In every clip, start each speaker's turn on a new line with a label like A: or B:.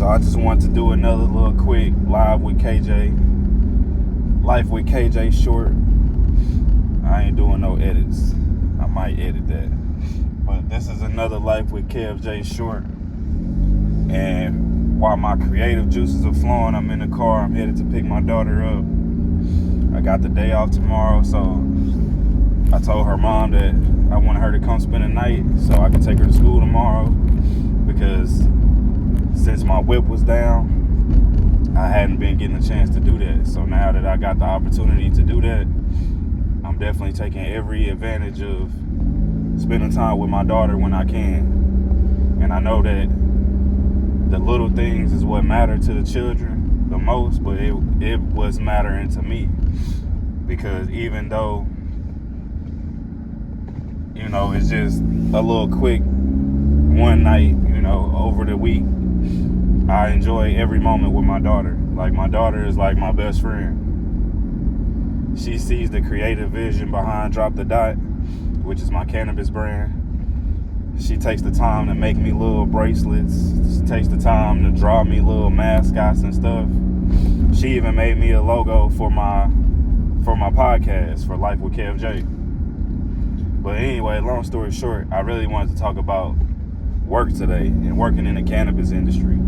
A: So I just want to do another little quick live with KJ. Life with KJ short. I ain't doing no edits. I might edit that. But this is another Life with KFJ short. And while my creative juices are flowing, I'm in the car. I'm headed to pick my daughter up. I got the day off tomorrow, so I told her mom that I wanted her to come spend the night so I could take her to school tomorrow, because since my whip was down, I hadn't been getting a chance to do that. So now that I got the opportunity to do that, I'm definitely taking every advantage of spending time with my daughter when I can. And I know that the little things is what matter to the children the most, but it was mattering to me, because even though, you know, it's just a little quick one night, you know, over the week, I enjoy every moment with my daughter. Like, my daughter is like my best friend. She sees the creative vision behind Drop the Dot, which is my cannabis brand. She takes the time to make me little bracelets. She takes the time to draw me little mascots and stuff. She even made me a logo for my podcast, for Life with KFJ. But anyway, long story short, I really wanted to talk about work today and working in the cannabis industry.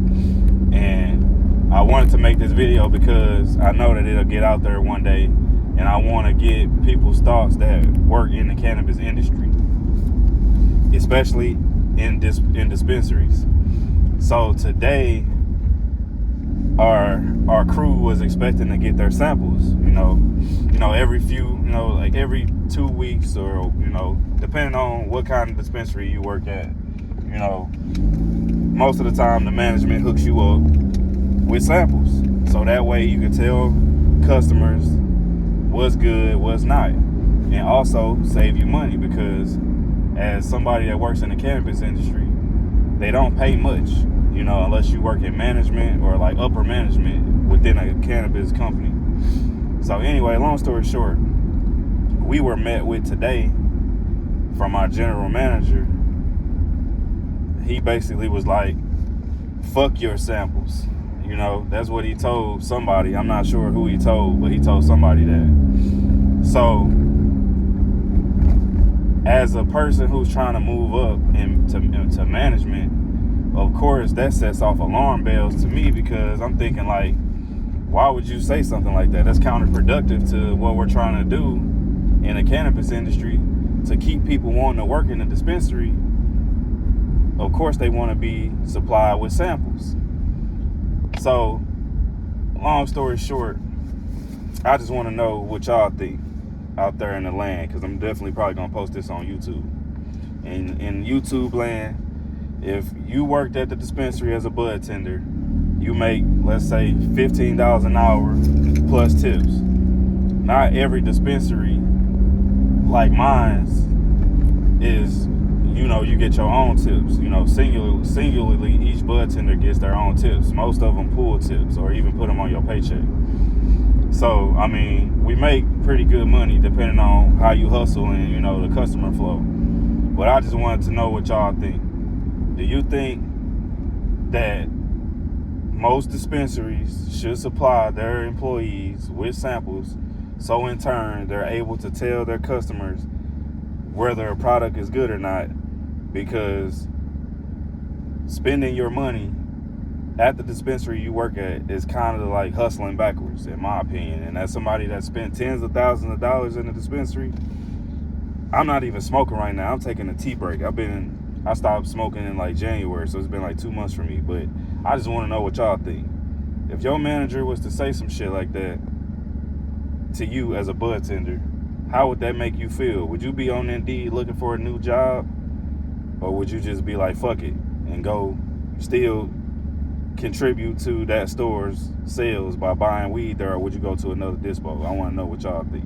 A: And I wanted to make this video because I know that it'll get out there one day, and I want to get people's thoughts that work in the cannabis industry, especially in dispensaries. So today, our crew was expecting to get their samples. You know, every few, like every 2 weeks, or depending on what kind of dispensary you work at. Most of the time the management hooks you up with samples, so that way you can tell customers what's good, what's not, and also save you money, because as somebody that works in the cannabis industry, they don't pay much, unless you work in management or like upper management within a cannabis company. So anyway, long story short, we were met with today from our general manager. He basically was like, fuck your samples. That's what he told somebody. I'm not sure who he told, but he told somebody that. So as a person who's trying to move up into management, of course that sets off alarm bells to me, because I'm thinking, like, why would you say something like that? That's counterproductive to what we're trying to do in the cannabis industry, to keep people wanting to work in the dispensary. Of course they want to be supplied with samples. So, long story short, I just want to know what y'all think out there in the land, because I'm definitely probably going to post this on YouTube. In YouTube land, if you worked at the dispensary as a bud tender, you make, let's say, $15 an hour plus tips. Not every dispensary like mine's is, you get your own tips. Singularly, each bud tender gets their own tips. Most of them pool tips, or even put them on your paycheck. So, I mean, we make pretty good money depending on how you hustle and, the customer flow. But I just wanted to know what y'all think. Do you think that most dispensaries should supply their employees with samples, so in turn they're able to tell their customers whether a product is good or not? Because spending your money at the dispensary you work at is kind of like hustling backwards, in my opinion. And as somebody that spent tens of thousands of dollars in the dispensary, I'm not even smoking right now. I'm taking a tea break. I stopped smoking in like January, so it's been like 2 months for me. But I just want to know what y'all think. If your manager was to say some shit like that to you as a bud tender, how would that make you feel? Would you be on Indeed looking for a new job? Or would you just be like, fuck it, and go still contribute to that store's sales by buying weed there? Or would you go to another dispo? I want to know what y'all think.